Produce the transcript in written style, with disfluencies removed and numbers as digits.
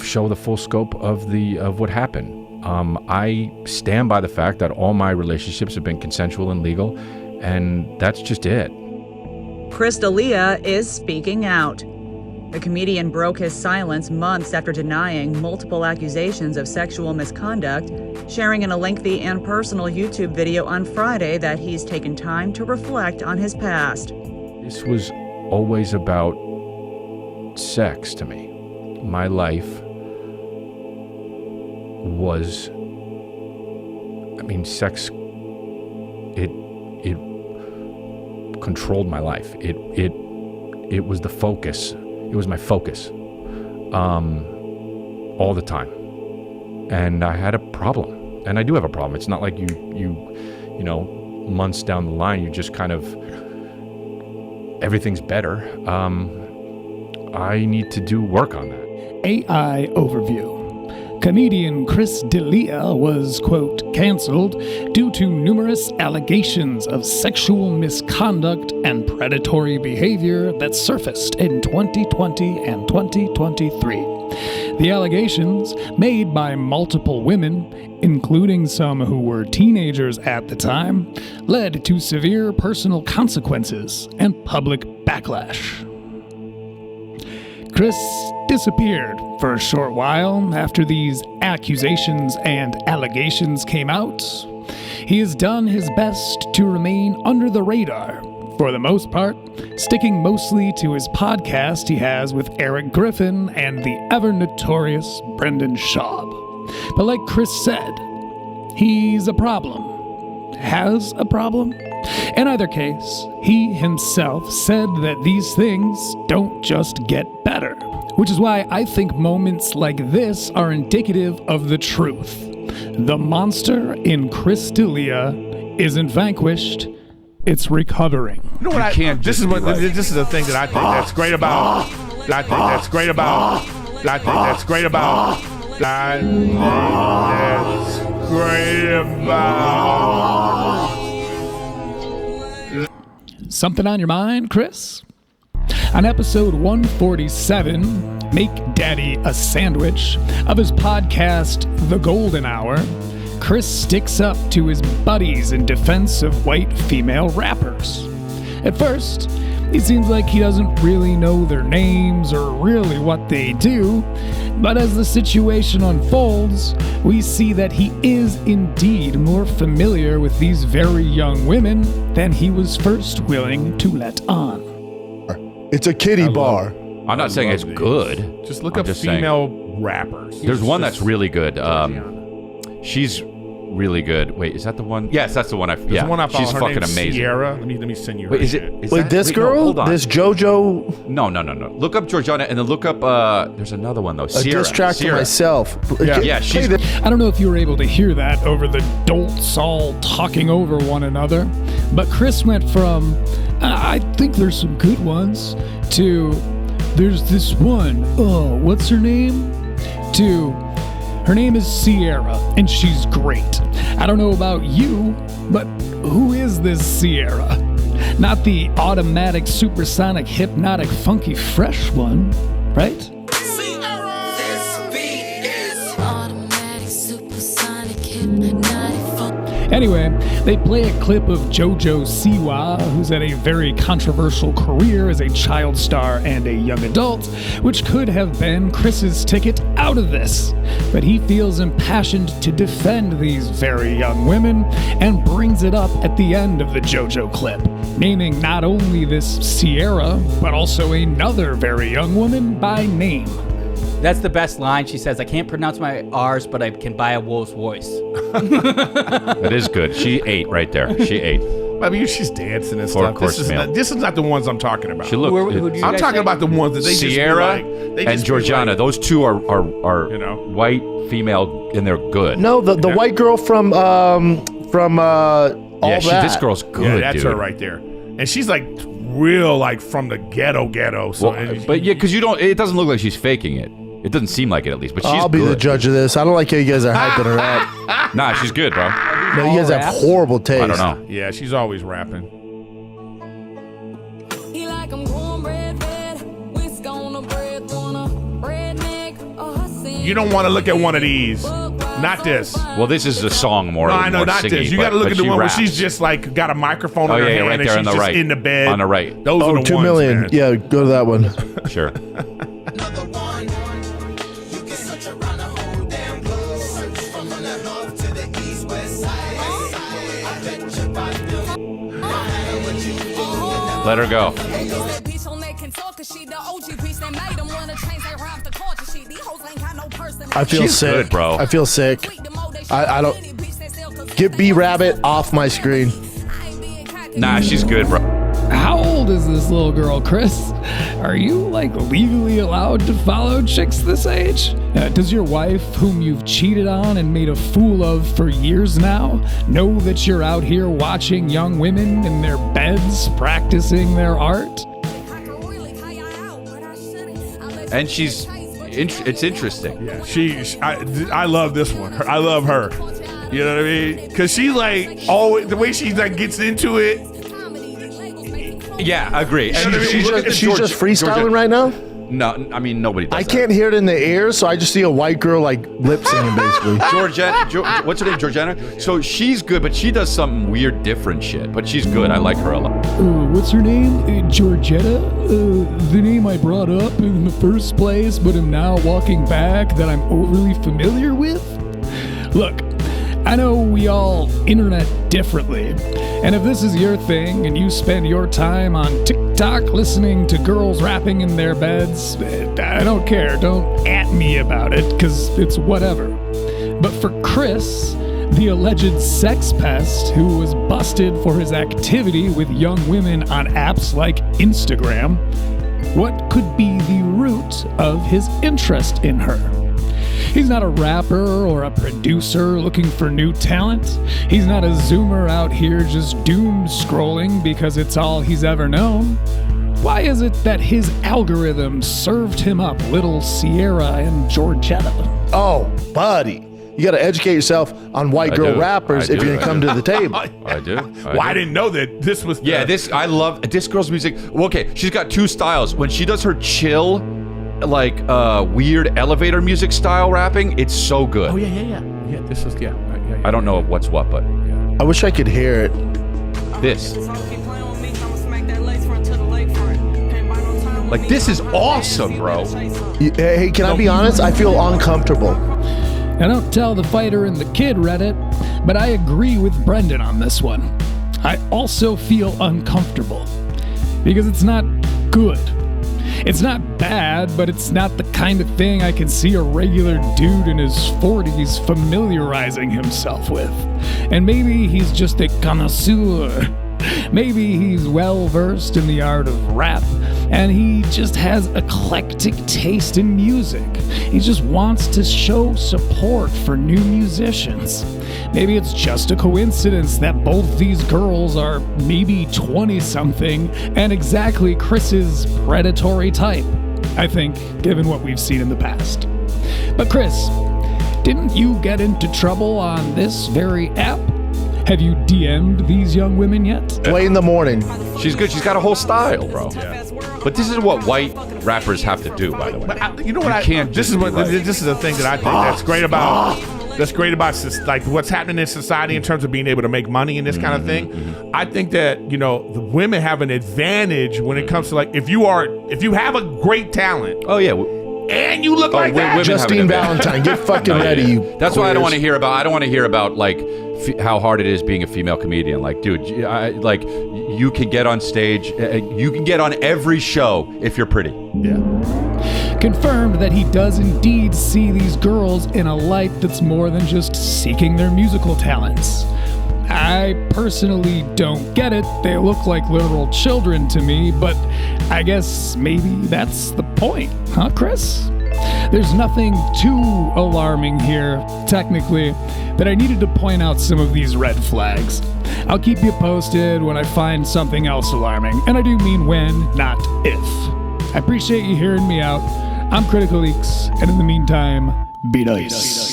show the full scope of what happened. I stand by the fact that all my relationships have been consensual and legal, and that's just it. Chris D'Elia is speaking out. The comedian broke his silence months after denying multiple accusations of sexual misconduct, sharing in a lengthy and personal YouTube video on Friday that he's taken time to reflect on his past. This was always about sex to me. My life was, sex, it controlled my life. It was the focus. It was my focus, all the time. And I had a problem, and I do have a problem. It's not like you know, months down the line, you just kind of, everything's better. I need to do work on that. AI overview. Comedian Chris D'Elia was, quote, canceled due to numerous allegations of sexual misconduct and predatory behavior that surfaced in 2020 and 2023. The allegations, made by multiple women, including some who were teenagers at the time, led to severe personal consequences and public backlash. Chris disappeared for a short while after these accusations and allegations came out. He has done his best to remain under the radar, for the most part, sticking mostly to his podcast he has with Eric Griffin and the ever-notorious Brendan Schaub. But like Chris said, he's a problem. Has a problem? In either case, he himself said that these things don't just get better, which is why I think moments like this are indicative of the truth. The monster in Chris D'Elia isn't vanquished, it's recovering. You know what? This is the thing that I think that's great about. Something on your mind, Chris? On episode 147, Make Daddy a Sandwich, of his podcast, The Golden Hour, Chris sticks up to his buddies in defense of white female rappers. At first, it seems like he doesn't really know their names or really what they do, but as the situation unfolds, we see that he is indeed more familiar with these very young women than he was first willing to let on. It's a kiddie bar. I'm not saying it's good. Just look up female rappers. There's one that's really good. She's really good. Wait, is that the one? Yes, that's the one. There's one I follow. She's Her fucking name's amazing. Sierra. Let me send you her. Wait, is shit. it? Wait, this girl? No, hold on. This JoJo? No. Look up Georgiana and then look up. There's another one though. A Sierra. diss track to Sierra. myself. Yeah, she's. I don't know if you were able to hear that over the dolts all talking over one another, but Chris went from, I think there's some good ones, to, there's this one, what's her name? To, her name is Sierra, and she's great. I don't know about you, but who is this Sierra? Not the automatic, supersonic, hypnotic, funky, fresh one, right? Anyway, they play a clip of JoJo Siwa, who's had a very controversial career as a child star and a young adult, which could have been Chris's ticket out of this. But he feels impassioned to defend these very young women and brings it up at the end of the JoJo clip, naming not only this Sierra, but also another very young woman by name. That's the best line. She says, I can't pronounce my R's, but I can buy a wolf's voice. That is good. She ate right there. She ate. I mean, she's dancing and stuff. This is not the ones I'm talking about. She looked. I'm talking about the ones that they Sierra just be like, and Georgiana. Those two are white female and they're good. No, the white girl from all that. This girl's good. Yeah, that's dude. her right there, and she's like real, like from the ghetto. So, but yeah, because it doesn't look like she's faking it. It doesn't seem like it, at least. But she's I'll be good. the judge of this. I don't like how you guys are hyping her up. Nah, she's good, bro. No, you guys have horrible taste. I don't know. Yeah, she's always rapping. He like I'm cornbread red, whisk on a bread, wanna redneck, or hussy You don't want to look at one of these. Not this. Well, this is a song more. No, I know, more not singy, this. You got to look but at the she one raps. where she's just like got a microphone in her hand right and there she's on the just right. in the bed. On the right. Those are the 2 ones, million. man. Yeah, go to that one. Sure. Let her go. I feel She's sick, good, bro. I feel sick. I don't get B Rabbit off my screen. Nah, she's good, bro. How old is this little girl, Chris? Are you like legally allowed to follow chicks this age? Does your wife, whom you've cheated on and made a fool of for years now, know that you're out here watching young women in their beds practicing their art? And it's interesting. Yeah, I love this one. I love her. You know what I mean? Because she's like always the way she like gets into it. Yeah, agree. And She's look at just freestyling Georgia. right now. No, I mean nobody does I that. can't hear it in the ears, so I just see a white girl like lip singing basically. What's her name? Georgiana. So she's good, but she does some weird, different shit. But she's good. I like her a lot. What's her name? Georgetta? The name I brought up in the first place, but am now walking back that I'm overly familiar with? Look, I know we all internet differently, and if this is your thing and you spend your time on TikTok listening to girls rapping in their beds, I don't care. Don't at me about it, because it's whatever. But for Chris, the alleged sex pest who was busted for his activity with young women on apps like Instagram, what could be the root of his interest in her? He's not a rapper or a producer looking for new talent. He's not a Zoomer out here just doom scrolling because it's all he's ever known. Why is it that his algorithm served him up little Sierra and Georgetta? Oh, buddy, you got to educate yourself on white I girl do. rappers I if do. you're gonna come to the table. I do. Well, I didn't know that this was. Yeah, I love this girl's music. Well, okay, she's got two styles. When she does her chill, like weird elevator music style rapping, it's so good. Oh yeah. This is yeah. I don't know what's what, but I wish I could hear it. this. Like this is awesome, bro. Hey, can I be honest? I feel uncomfortable. Now don't tell the fighter and the kid, Reddit, but I agree with Brendan on this one. I also feel uncomfortable because it's not good. It's not bad, but it's not the kind of thing I can see a regular dude in his 40s familiarizing himself with. And maybe he's just a connoisseur. Maybe he's well versed in the art of rap, and he just has eclectic taste in music. He just wants to show support for new musicians. Maybe it's just a coincidence that both these girls are maybe 20-something and exactly Chris's predatory type, I think, given what we've seen in the past. But Chris, didn't you get into trouble on this very app? Have you DM'd these young women yet? Play in the morning. She's good. She's got a whole style, bro. But this is what white rappers have to do, by the way. But you know what? can't This just is what. be like- This is the thing that I think that's great about. That's great about like what's happening in society in terms of being able to make money and this kind of thing. I think that the women have an advantage when it comes to like if you have a great talent Oh yeah. and you look like that. women have an Justine advantage. Valentine, get fucking ready, you. That's why I don't queers. want to hear about. I don't want to hear about like how hard it is being a female comedian. Like, dude, like you can get on stage. You can get on every show if you're pretty. Confirmed that he does indeed see these girls in a light that's more than just seeking their musical talents. I personally don't get it. They look like literal children to me, but I guess maybe that's the point, huh, Chris? There's nothing too alarming here, technically, but I needed to point out some of these red flags. I'll keep you posted when I find something else alarming, and I do mean when, not if. I appreciate you hearing me out. I'm Critical Leaks, and in the meantime, be nice.